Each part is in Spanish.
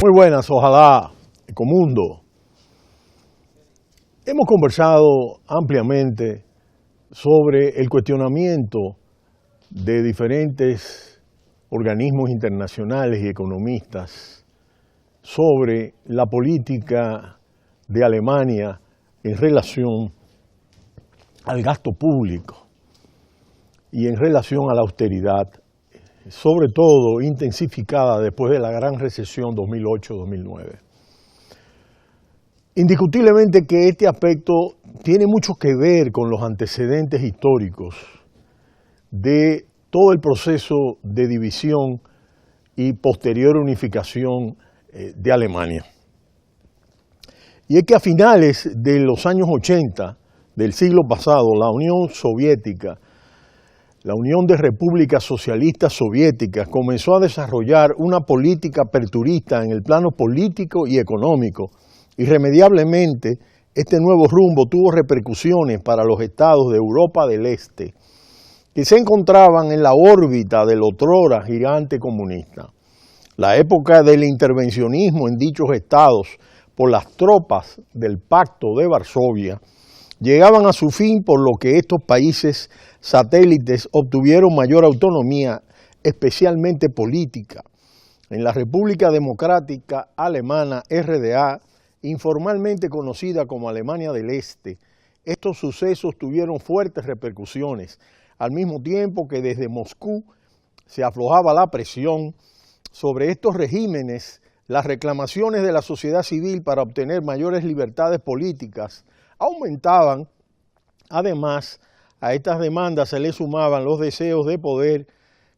Muy buenas, ojalá, Ecomundo. Hemos conversado ampliamente sobre el cuestionamiento de diferentes organismos internacionales y economistas sobre la política de Alemania en relación al gasto público y en relación a la austeridad, sobre todo intensificada después de la gran recesión 2008-2009. Indiscutiblemente que este aspecto tiene mucho que ver con los antecedentes históricos de todo el proceso de división y posterior unificación de Alemania. Y es que a finales de los años 80 del siglo pasado, la Unión Soviética, la Unión de Repúblicas Socialistas Soviéticas, comenzó a desarrollar una política aperturista en el plano político y económico. Irremediablemente, este nuevo rumbo tuvo repercusiones para los estados de Europa del Este, que se encontraban en la órbita del otrora gigante comunista. La época del intervencionismo en dichos estados por las tropas del Pacto de Varsovia llegaban a su fin, por lo que estos países satélites obtuvieron mayor autonomía, especialmente política. En la República Democrática Alemana, RDA, informalmente conocida como Alemania del Este, estos sucesos tuvieron fuertes repercusiones, al mismo tiempo que desde Moscú se aflojaba la presión sobre estos regímenes. Las reclamaciones de la sociedad civil para obtener mayores libertades políticas aumentaban. Además, a estas demandas se le sumaban los deseos de poder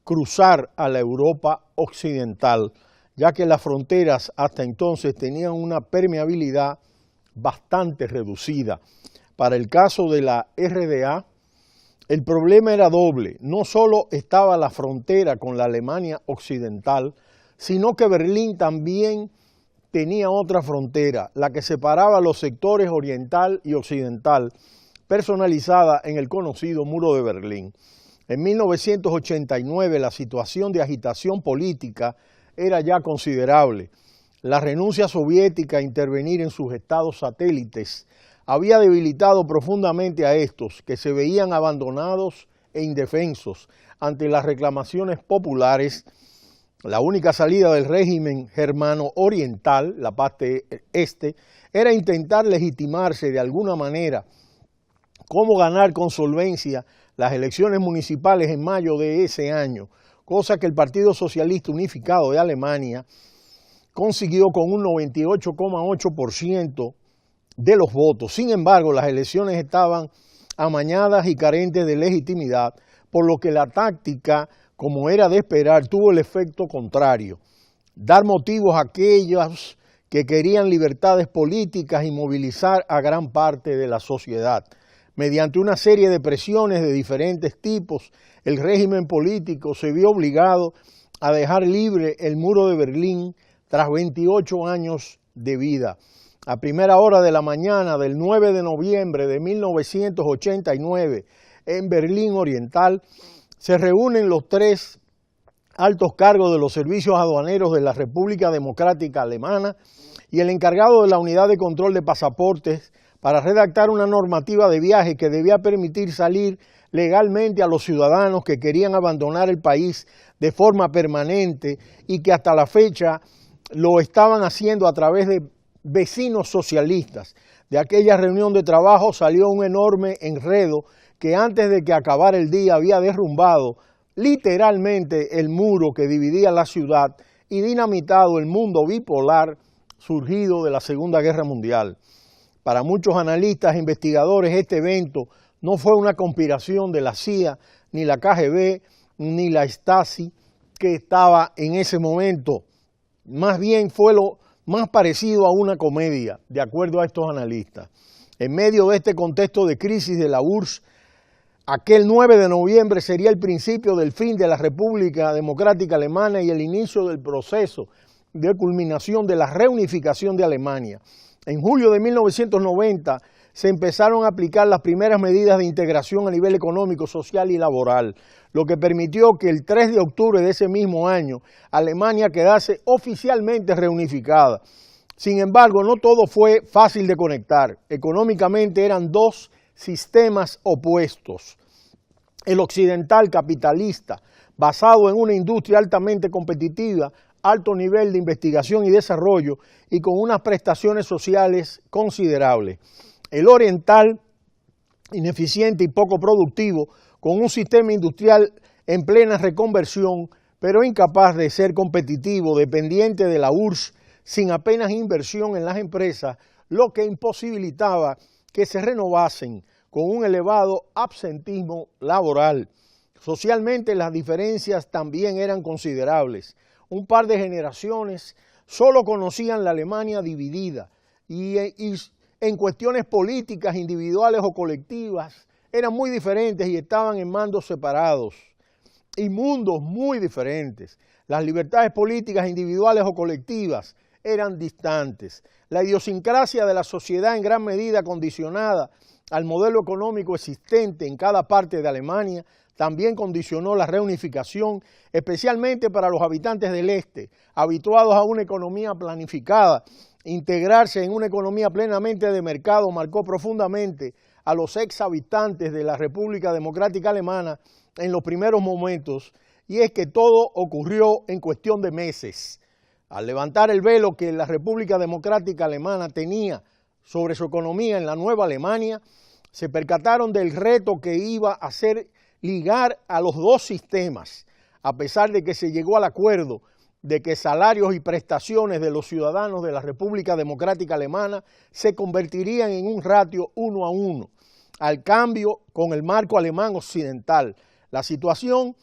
cruzar a la Europa occidental, ya que las fronteras hasta entonces tenían una permeabilidad bastante reducida. Para el caso de la RDA, el problema era doble. No solo estaba la frontera con la Alemania occidental, sino que Berlín también tenía otra frontera, la que separaba los sectores oriental y occidental, personalizada en el conocido Muro de Berlín. En 1989 la situación de agitación política era ya considerable. La renuncia soviética a intervenir en sus estados satélites había debilitado profundamente a estos, que se veían abandonados e indefensos ante las reclamaciones populares. La única salida del régimen germano oriental, la parte este, era intentar legitimarse de alguna manera. Cómo ganar con solvencia las elecciones municipales en mayo de ese año, cosa que el Partido Socialista Unificado de Alemania consiguió con un 98,8% de los votos. Sin embargo, las elecciones estaban amañadas y carentes de legitimidad, por lo que la táctica, como era de esperar, tuvo el efecto contrario: dar motivos a aquellos que querían libertades políticas y movilizar a gran parte de la sociedad. Mediante una serie de presiones de diferentes tipos, el régimen político se vio obligado a dejar libre el muro de Berlín tras 28 años de vida. A primera hora de la mañana del 9 de noviembre de 1989, en Berlín Oriental, se reúnen los tres altos cargos de los servicios aduaneros de la República Democrática Alemana y el encargado de la unidad de control de pasaportes para redactar una normativa de viaje que debía permitir salir legalmente a los ciudadanos que querían abandonar el país de forma permanente y que hasta la fecha lo estaban haciendo a través de vecinos socialistas. De aquella reunión de trabajo salió un enorme enredo que antes de que acabara el día había derrumbado literalmente el muro que dividía la ciudad y dinamitado el mundo bipolar surgido de la Segunda Guerra Mundial. Para muchos analistas e investigadores, este evento no fue una conspiración de la CIA, ni la KGB, ni la Stasi, que estaba en ese momento. Más bien fue lo más parecido a una comedia, de acuerdo a estos analistas. En medio de este contexto de crisis de la URSS, aquel 9 de noviembre sería el principio del fin de la República Democrática Alemana y el inicio del proceso de culminación de la reunificación de Alemania. En julio de 1990 se empezaron a aplicar las primeras medidas de integración a nivel económico, social y laboral, lo que permitió que el 3 de octubre de ese mismo año Alemania quedase oficialmente reunificada. Sin embargo, no todo fue fácil de conectar. Económicamente eran dos sistemas opuestos. El occidental capitalista, basado en una industria altamente competitiva, alto nivel de investigación y desarrollo y con unas prestaciones sociales considerables. El oriental, ineficiente y poco productivo, con un sistema industrial en plena reconversión, pero incapaz de ser competitivo, dependiente de la URSS, sin apenas inversión en las empresas, lo que imposibilitaba que se renovasen, con un elevado absentismo laboral. Socialmente las diferencias también eran considerables. Un par de generaciones solo conocían la Alemania dividida y en cuestiones políticas, individuales o colectivas, eran muy diferentes y estaban en mandos separados y mundos muy diferentes. Las libertades políticas individuales o colectivas eran distantes. La idiosincrasia de la sociedad en gran medida condicionada al modelo económico existente en cada parte de Alemania también condicionó la reunificación, especialmente para los habitantes del este, habituados a una economía planificada. Integrarse en una economía plenamente de mercado marcó profundamente a los ex habitantes de la República Democrática Alemana en los primeros momentos, y es que todo ocurrió en cuestión de meses. Al levantar el velo que la República Democrática Alemana tenía sobre su economía en la Nueva Alemania, se percataron del reto que iba a ser ligar a los dos sistemas, a pesar de que se llegó al acuerdo de que salarios y prestaciones de los ciudadanos de la República Democrática Alemana se convertirían en un ratio 1:1, al cambio con el marco alemán occidental. La situación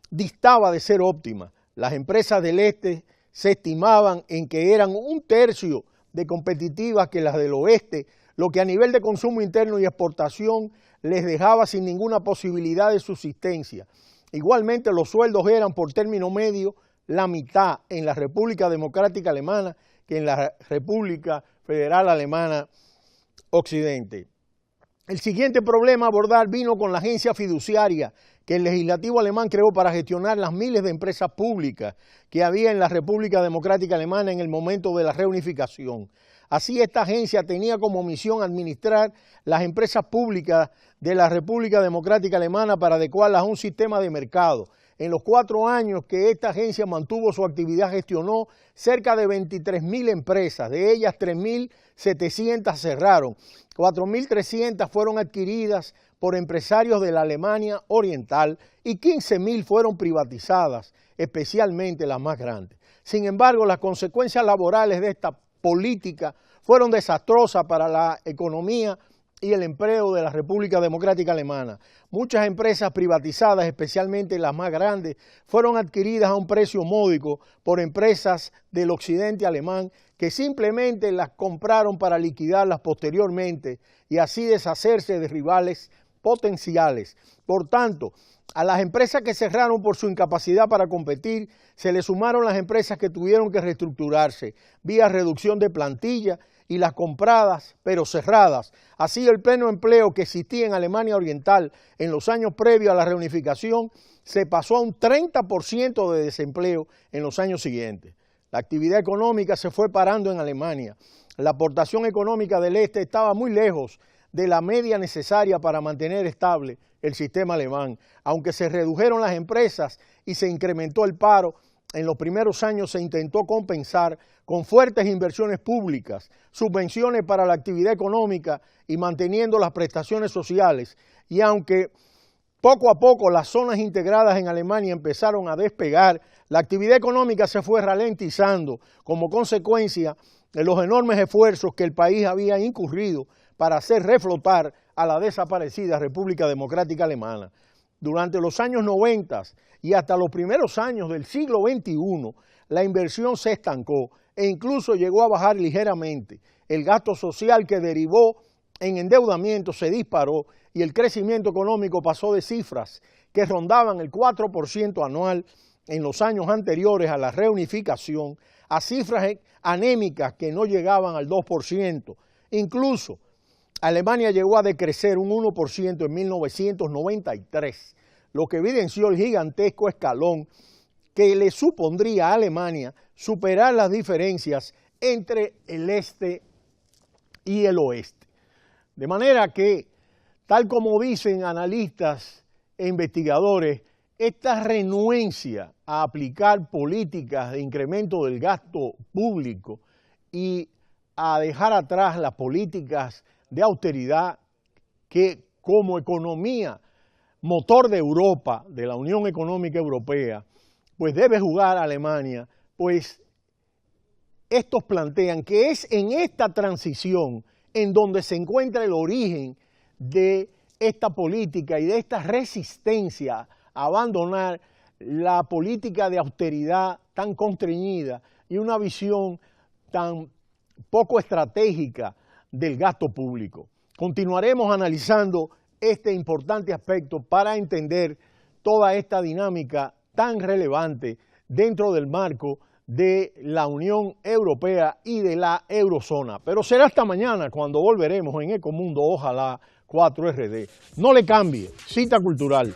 distaba de ser óptima. Las empresas del este se estimaban en que eran 1/3 de competitivas que las del oeste, lo que a nivel de consumo interno y exportación les dejaba sin ninguna posibilidad de subsistencia. Igualmente los sueldos eran por término medio la mitad en la República Democrática Alemana que en la República Federal Alemana Occidente. El siguiente problema a abordar vino con la agencia fiduciaria que el legislativo alemán creó para gestionar las miles de empresas públicas que había en la República Democrática Alemana en el momento de la reunificación. Así, esta agencia tenía como misión administrar las empresas públicas de la República Democrática Alemana para adecuarlas a un sistema de mercado. En los 4 años que esta agencia mantuvo su actividad, gestionó cerca de 23.000 empresas, de ellas 3.700 cerraron, 4.300 fueron adquiridas por empresarios de la Alemania Oriental y 15.000 fueron privatizadas, especialmente las más grandes. Sin embargo, las consecuencias laborales de esta política fueron desastrosas para la economía y el empleo de la República Democrática Alemana. Muchas empresas privatizadas, especialmente las más grandes, fueron adquiridas a un precio módico por empresas del occidente alemán que simplemente las compraron para liquidarlas posteriormente y así deshacerse de rivales potenciales. Por tanto, a las empresas que cerraron por su incapacidad para competir, se le sumaron las empresas que tuvieron que reestructurarse vía reducción de plantilla y las compradas pero cerradas. Así, el pleno empleo que existía en Alemania Oriental en los años previos a la reunificación se pasó a un 30% de desempleo en los años siguientes. La actividad económica se fue parando en Alemania. La aportación económica del este estaba muy lejos de la media necesaria para mantener estable el sistema alemán. Aunque se redujeron las empresas y se incrementó el paro, en los primeros años se intentó compensar con fuertes inversiones públicas, subvenciones para la actividad económica y manteniendo las prestaciones sociales. Y aunque poco a poco las zonas integradas en Alemania empezaron a despegar, la actividad económica se fue ralentizando como consecuencia de los enormes esfuerzos que el país había incurrido para hacer reflotar a la desaparecida República Democrática Alemana. Durante los años 90 y hasta los primeros años del siglo XXI, la inversión se estancó e incluso llegó a bajar ligeramente. El gasto social que derivó en endeudamiento se disparó y el crecimiento económico pasó de cifras que rondaban el 4% anual en los años anteriores a la reunificación a cifras anémicas que no llegaban al 2%. Incluso Alemania llegó a decrecer un 1% en 1993, lo que evidenció el gigantesco escalón que le supondría a Alemania superar las diferencias entre el este y el oeste. De manera que, tal como dicen analistas e investigadores, esta renuencia a aplicar políticas de incremento del gasto público y a dejar atrás las políticas de austeridad que como economía, motor de Europa, de la Unión Económica Europea, pues debe jugar Alemania, pues estos plantean que es en esta transición en donde se encuentra el origen de esta política y de esta resistencia a abandonar la política de austeridad tan constreñida y una visión tan poco estratégica del gasto público. Continuaremos analizando este importante aspecto para entender toda esta dinámica tan relevante dentro del marco de la Unión Europea y de la Eurozona. Pero será hasta mañana cuando volveremos en Ecomundo, ojalá 4RD. No le cambie, cita cultural.